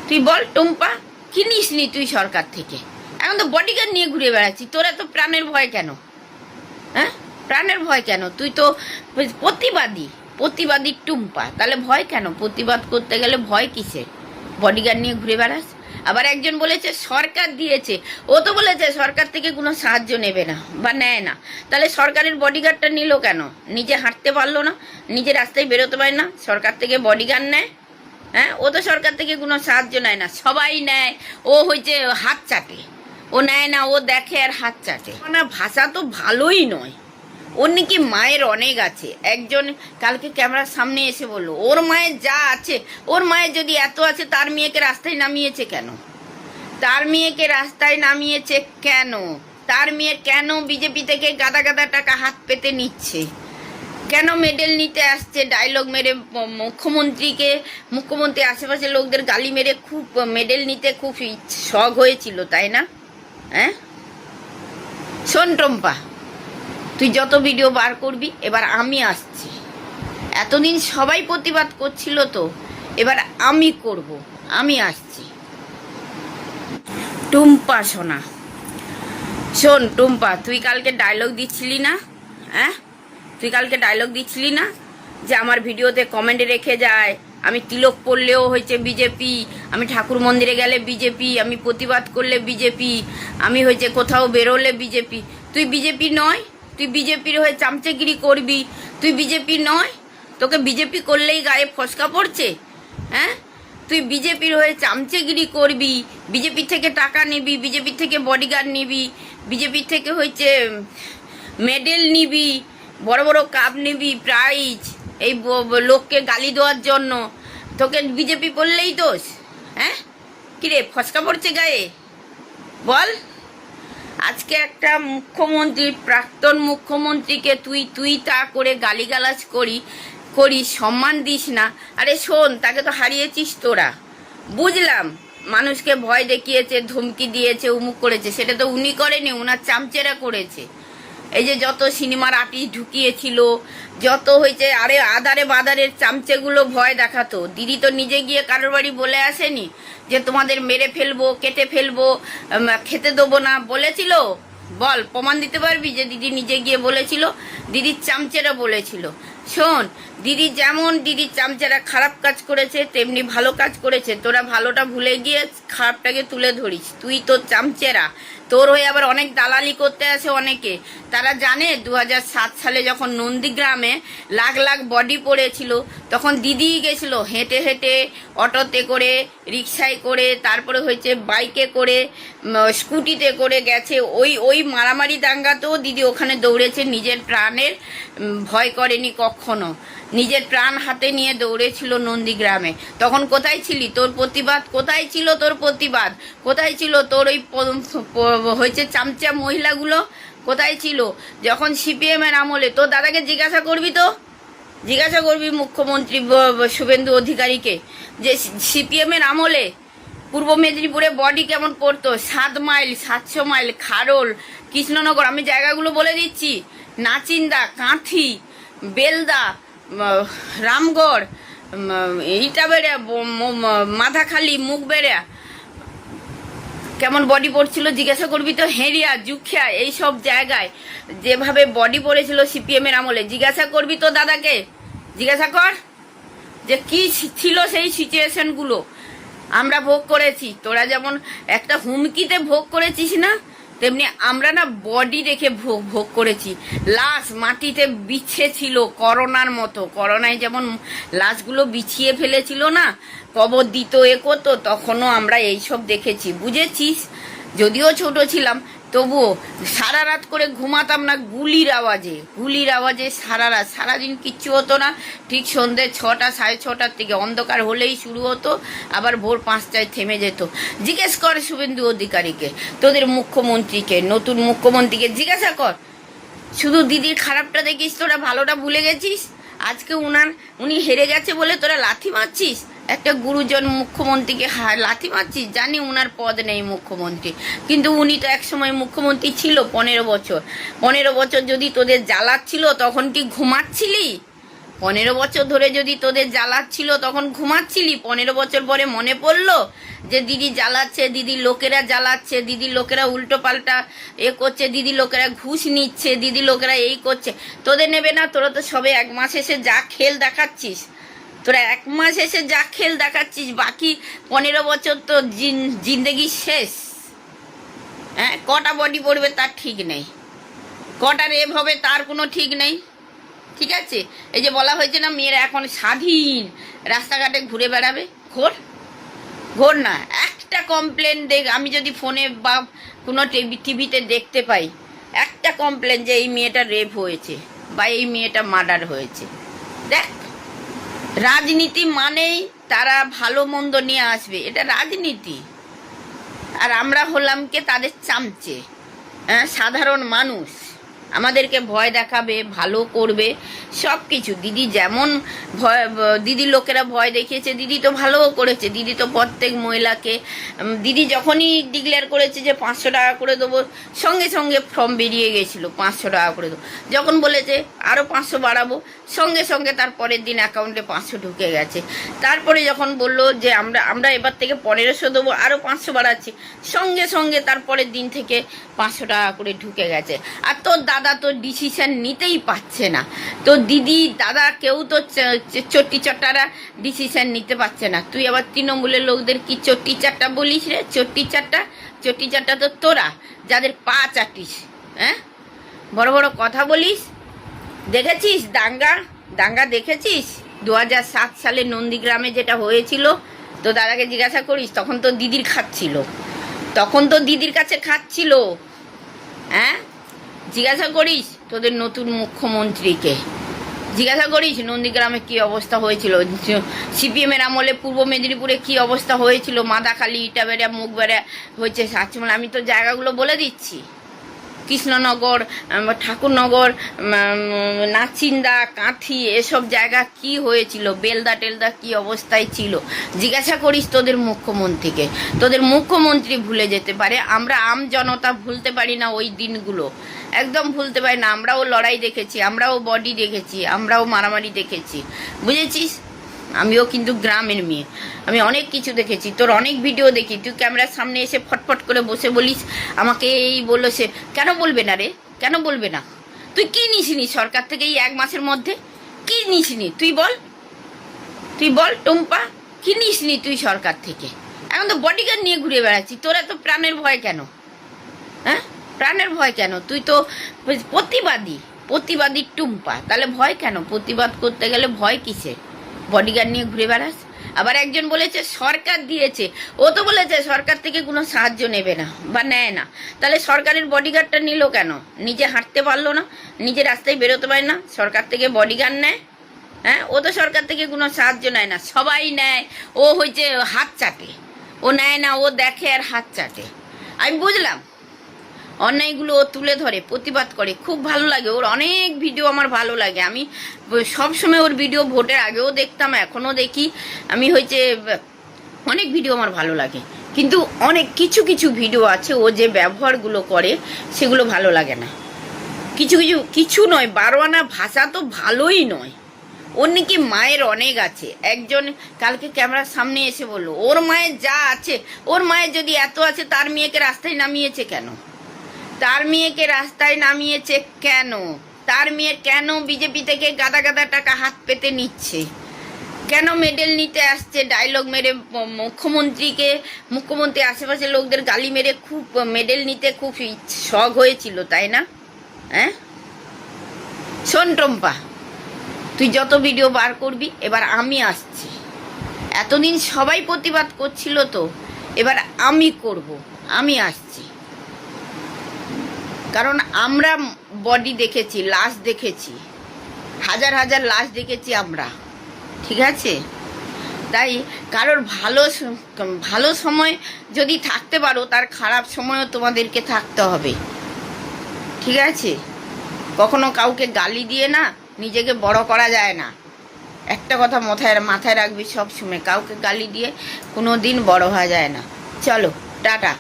তুই বল টুম্পা, কি নিসনি তুই সরকার থেকে? এখন তো বডিগার্ড নিয়ে ঘুরে বেড়াচ্ছি, তোরা তো প্রাণের ভয় কেন? হ্যাঁ, প্রাণের ভয় কেন? তুই তো প্রতিবাদী, প্রতিবাদী টুম্পা, তাহলে ভয় কেন? প্রতিবাদ করতে গেলে ভয় কিসে? বডিগার্ড নিয়ে ঘুরে বেড়াস। আবার একজন বলেছে সরকার দিয়েছে, ও তো বলেছে সরকার থেকে কোনো সাহায্য নেবে না বা নেয় না, তাহলে সরকারের বডিগার্ডটা নিল কেন? নিজে হাঁটতে পারলো না, নিজে রাস্তায় বেরোতে পারে না, সরকার থেকে বডিগার্ড নেয়? হ্যাঁ, ও তো সরকার থেকে কোনো সাহায্য নেয় না, সবাই নেয়, ও হয়েছে হাত চাটে, ও নেয় না, ও দেখে আর হাত চাটে। না, ভাষা তো ভালোই নয়। ওর নাকি মায়ের অনেক আছে। একজন কালকে ক্যামেরার সামনে এসে বললো ওর মায়ের যা আছে, ওর মায়ের যদি এত আছে, তার মেয়েকে রাস্তায় নামিয়েছে কেন? তার মেয়েকে রাস্তায় নামিয়েছে কেন? তার মেয়ে কেন বিজেপি থেকে গাদা গাদা টাকা হাত পেতে নিচ্ছে? কেন মেডেল নিতে আসছে? ডায়লগ মেরে মুখ্যমন্ত্রী আশেপাশে লোকদের গালি মেরে খুব মেডেল নিতে খুব শখ হয়েছিল, তাই না? হ্যাঁ, শোন টম্পা, তুই যত ভিডিও বার করবি, এবার আমি আসছি। এতদিন সবাই প্রতিবাদ করছিল, তো এবার আমি করব, আমি আসছি। টুম্পা সোনা, শোন টুম্পা, তুই কালকে ডায়লগ দিচ্ছিলি না? হ্যাঁ, তুই কালকে ডায়লগ দিচ্ছিলি না যে আমার ভিডিওতে কমেন্টে রেখে যায় আমি তিলক পড়লেও হয়েছে বিজেপি, আমি ঠাকুর মন্দিরে গেলে বিজেপি, আমি প্রতিবাদ করলে বিজেপি, আমি হয়েছে কোথাও বেরোলে বিজেপি। তুই বিজেপি নয়, তুই বিজেপির হয়ে চামচেগিরি করবি? তুই বিজেপি নয়, তোকে বিজেপি করলেই গায়ে ফসকা পড়ছে? হ্যাঁ, তুই বিজেপির হয়ে চামচেগিরি করবি, বিজেপি থেকে টাকা নিবি, বিজেপি থেকে বডিগার্ড নিবি, বিজেপি থেকে হচ্ছে মেডেল নিবি, বড় বড় কাপ নিবি, প্রাইজ, এই লোককে গালি দেওয়ার জন্য। তোকে বিজেপি করলেই দোষ? হ্যাঁ, কিরে ফসকা পড়ছে গায়ে? বল। আজকে একটা মুখ্যমন্ত্রী, প্রাক্তন মুখ্যমন্ত্রীকে তুই তা করে গালিগালাজ করি সম্মান দিস না। আরে শোন, তাকে তো হারিয়েছিস তোরা, বুঝলাম, মানুষকে ভয় দেখিয়েছে, ধমকি দিয়েছে, উমুক করেছে, সেটা তো উনি করেনি, ওনার চামচেরা করেছে। এই যে যত সিনেমার আর্টিস্ট ঢুকিয়েছিল, যত হয়েছে, আরে আধারে বাদারের চামচেগুলো ভয় দেখাতো। দিদি তো নিজে গিয়ে কারোর বাড়ি বলে আসেনি যে তোমাদের মেরে ফেলবো, কেটে ফেলবো, খেতে দেবো না, বলেছিল? বল, প্রমাণ দিতে পারবি যে দিদি নিজে গিয়ে বলেছিল? দিদির চামচেরা বলেছিল। শোন, দিদির চামচেরা খারাপ কাজ করেছে, তেমনি ভালো কাজ করেছে। তোরা ভালোটা ভুলে গিয়ে খারাপটাকে তুলে ধরিস। তুই তো চামচেরা, তোর হয়ে আবার অনেক দালালি করতে আসে অনেকে। তারা জানে 2007 সালে যখন নন্দীগ্রামে লাখ লাখ বডি পড়েছিল, তখন দিদি গেছিল হেঁটে হেঁটে, অটোতে করে, রিক্সায় করে, তারপরে হয়েছে বাইকে করে, স্কুটিতে করে গেছে। ওই মারামারি দাঙ্গাতেও দিদি ওখানে দৌড়েছে, নিজের প্রাণের ভয় করেনি কখনো, নিজের প্রাণ হাতে নিয়ে দৌড়েছিল নন্দীগ্রামে। তখন কোথায় ছিলি? তোর প্রতিবাদ কোথায় ছিল? তোর প্রতিবাদ কোথায় ছিল? তোর ওই হয়েছে চামচা মহিলাগুলো কোথায় ছিল? যখন সিপিএম এর আমলে, তোর দাদাকে জিজ্ঞাসা করবি, তো জিজ্ঞাসা করবি মুখ্যমন্ত্রী শুভেন্দু অধিকারীকে, যে সিপিএম এর আমলে পূর্ব মেদিনীপুরে বডি কেমন পড়তো। 7 মাইল, 700 মাইল, খারোল, কৃষ্ণনগর, আমি জায়গাগুলো বলে দিচ্ছি, নাচিন্দা, কাঁথি, বেলদা, রামগড়, ইটাবেড়া, মাথাখালি, মুখবেড়া, কেমন বডি পড়ছিল জিজ্ঞাসা করবি তো। হেরিয়া, জুখিয়া, এইসব জায়গায় যেভাবে বডি পড়েছিল সিপিএম এর আমলে, জিজ্ঞাসা করবি তো দাদাকে, জিজ্ঞাসা কর যে কি ছিল সেই সিচুয়েশনগুলো। আমরা ভোগ করেছি, তোরা যেমন একটা হুমকিতে ভোগ করেছিস না, তেমনি আমরা না বডি রেখে ভোগ করেছি। লাশ মাটিতে বিছিয়ে ছিল করোনার মতো, করোনায় যেমন লাশগুলো বিছিয়ে ফেলেছিল না, কবর দিত, এ করতো, তখনও আমরা এইসব দেখেছি, বুঝেছিস? যদিও ছোট ছিলাম, তবুও সারা রাত করে ঘুমাতাম না গুলির আওয়াজে সারাদিন কিচ্ছু হতো না। ঠিক সন্ধ্যে 6টা, 6:30 থেকে অন্ধকার হলেই শুরু হতো, আবার ভোর 5টায় থেমে যেত। জিজ্ঞেস কর শুভেন্দু অধিকারীকে, তোদের মুখ্যমন্ত্রীকে, নতুন মুখ্যমন্ত্রীকে জিজ্ঞাসা কর। শুধু দিদির খারাপটা দেখিস, তোরা ভালোটা ভুলে গেছিস। আজকে উনি হেরে গেছে বলে তোরা লাথি মারছিস, একটা গুরুজন মুখ্যমন্ত্রীকে লাথি মারছিস। জানি উনার পদ নেই মুখ্যমন্ত্রী, কিন্তু উনি তো একসময় মুখ্যমন্ত্রী ছিল 15 বছর। 15 বছর যদি তোদের জ্বালাচ্ছিল, তখন কি ঘুমাচ্ছিলি? 15 বছর ধরে যদি তোদের জ্বালাচ্ছিল তখন ঘুমাচ্ছিলি, 15 বছর পরে মনে পড়লো যে দিদি জ্বালাচ্ছে, দিদি লোকেরা জ্বালাচ্ছে, দিদি লোকেরা উল্টো পাল্টা করছে, দিদি লোকেরা ঘুষ নিচ্ছে, দিদি লোকেরা এই করছে, তোদের নেবে না? তোরা তো সবে 1 মাস এসে যা খেল দেখাচ্ছিস, তোরা 1 মাস এসে যা খেল দেখাচ্ছিস, বাকি 15 বছর তো জিন্দেগি শেষ। হ্যাঁ, কটা বডি পড়বে তার ঠিক নেই, কটা রেপ হবে তার কোনো ঠিক নেই। ঠিক আছে, এই যে বলা হয়েছে না মেয়েরা এখন স্বাধীন রাস্তাঘাটে ঘুরে বেড়াবে, ঘোর না। একটা কমপ্লেন দেখ, আমি যদি ফোনে বা কোনো টিভিতে দেখতে পাই একটা কমপ্লেন যে এই মেয়েটা রেপ হয়েছে বা এই মেয়েটা মার্ডার হয়েছে, দেখ। রাজনীতি মানেই তারা ভালো মন্দ নিয়ে আসবে, এটা রাজনীতি। আর আমরা হলাম কে তাদের চামচে, সাধারণ মানুষ। আমাদেরকে ভয় দেখাবে, ভালো করবে, সব কিছু। দিদি যেমন দিদি লোকেরা ভয় দেখিয়েছে, দিদি তো ভালোও করেছে। দিদি তো প্রত্যেক মহিলাকে, দিদি যখনই ডিক্লেয়ার করেছে যে 500 টাকা করে দেবো, সঙ্গে সঙ্গে ফর্ম বেরিয়ে গেছিল 500 টাকা করে দেবো। যখন বলেছে আরও 500 বাড়াবো, সঙ্গে সঙ্গে তার পরের দিন অ্যাকাউন্টে 500 ঢুকে গেছে। তারপরে যখন বললো যে আমরা এবার থেকে 1500 দেবো, আরও 500 বাড়াচ্ছি, সঙ্গে সঙ্গে তারপরের দিন থেকে 500 টাকা করে ঢুকে গেছে। আর তোর দাদা তো ডিসিশন নিতেই পারছে না, তো দিদি দাদা কেউ তো চট্টি চট্টারা ডিসিশন নিতে পারছে না। তুই আবার তৃণমূলের লোকদের কি চট্টি চাট্টা বলিস রে? চট্টি চাট্টা তো তোরা, যাদের পা চাটিস, হ্যাঁ, বড় বড় কথা বলিস। দেখেছিস দাঙ্গা দেখেছিস 2007 সালে নন্দীগ্রামে যেটা হয়েছিল? তো দাদাকে জিজ্ঞাসা করিস, তখন তো দিদির কাছে খাচ্ছিল। হ্যাঁ, জিজ্ঞাসা করিস তোদের নতুন মুখ্যমন্ত্রীকে, জিজ্ঞাসা করিস নন্দীগ্রামে কি অবস্থা হয়েছিল, সিপিএমের আমলে পূর্ব মেদিনীপুরে কি অবস্থা হয়েছিল, মাদাখালি, ইটাবেড়া, মুখবেড়া হয়েছে, সাতচমল। আমি তো জায়গাগুলো বলে দিচ্ছি, কৃষ্ণনগর, ঠাকুরনগর, নাচিন্দা, কাঁথি, এসব জায়গা কি হয়েছিল, বেলদা টেলদা কি অবস্থায় ছিল। জিজ্ঞাসা করিস তোদের মুখ্যমন্ত্রীকে। তোদের মুখ্যমন্ত্রী ভুলে যেতে পারে, আমরা আম জনতা ভুলতে পারি না ওই দিনগুলো, একদম ভুলতে পারি না। আমরাও লড়াই দেখেছি, আমরাও বডি দেখেছি, আমরাও মারামারি দেখেছি, বুঝেছিস? আমিও কিন্তু গ্রামের মেয়ে, আমি অনেক কিছু দেখেছি, তোর অনেক ভিডিও দেখি। তুই ক্যামেরার সামনে এসে ফটফট করে বসে বলিস আমাকে এই বললো সে। কেন বলবে না রে, কেন বলবে না? তুই কি নিসনি সরকার থেকে এই 1 মাসের মধ্যে? কি নিসনি তুই বল টুম্পা, কি নিসনি তুই সরকার থেকে? এখন তো বডিগার্ড নিয়ে ঘুরে বেড়াচ্ছি, তোরা তো প্রাণের ভয় কেন? হ্যাঁ, প্রাণের ভয় কেন? তুই তো প্রতিবাদী টুম্পা, তাহলে ভয় কেন? প্রতিবাদ করতে গেলে ভয় কিসে? বডিগার্ড নিয়ে ঘুরে বেড়াস। আবার একজন বলেছে সরকার দিয়েছে, ও তো বলেছে সরকার থেকে কোনো সাহায্য নেবে না বা নেয় না, তাহলে সরকারের বডিগার্ডটা নিল কেন? নিজে হাঁটতে পারলো না, নিজে রাস্তায় বেরোতে পারে না, সরকার থেকে বডিগার্ড নেয়? হ্যাঁ, ও তো সরকার থেকে কোনো সাহায্য নেয় না, সবাই নেয়, ও হয়েছে হাত চাটে, ও নেয় না, ও দেখে আর হাত চাটে। আমি বুঝলাম, অন্যায়গুলো ও তুলে ধরে, প্রতিবাদ করে, খুব ভালো লাগে। ওর অনেক ভিডিও আমার ভালো লাগে, আমি সবসময় ওর ভিডিও ভোটের আগেও দেখতাম, এখনও দেখি। আমি হয়েছে অনেক ভিডিও আমার ভালো লাগে, কিন্তু অনেক কিছু ভিডিও আছে ও যে ব্যবহারগুলো করে সেগুলো ভালো লাগে না। কিছু নয়, 12 আনা ভাষা তো ভালোই নয়। ওর নাকি মায়ের অনেক আছে। একজন কালকে ক্যামেরার সামনে এসে বললো ওর মায়ের যা আছে, ওর মায়ের যদি এত আছে তার মেয়েকে রাস্তায় নামিয়েছে কেন? তার মেয়েকে রাস্তায় নামিয়েছে কেন? তার মেয়ে কেন বিজেপি থেকে গাদা গাদা টাকা হাত পেতে নিচ্ছে? কেন মেডেল নিতে আসছে? ডায়লগ মেরে মুখ্যমন্ত্রী আশেপাশে লোকদের গালি মেরে খুব মেডেল নিতে খুব শখ হয়েছিল, তাই না? হ্যাঁ, শোন টম্পা, তুই যত ভিডিও বার করবি, এবার আমি আসছি। এতদিন সবাই প্রতিবাদ করছিল, তো এবার আমি করব, আমি আসছি। কারণ আমরা বডি দেখেছি, লাশ দেখেছি, হাজার হাজার লাশ দেখেছি আমরা, ঠিক আছে? তাই কারোর ভালো সময় যদি থাকতে পারো, তার খারাপ সময়ও তোমাদেরকে থাকতে হবে, ঠিক আছে? কখনো কাউকে গালি দিয়ে না নিজেকে বড় করা যায় না। একটা কথা মাথায় রাখবি সব সময়, কাউকে গালি দিয়ে কোনো দিন বড় হওয়া যায় না। চলো, টাটা।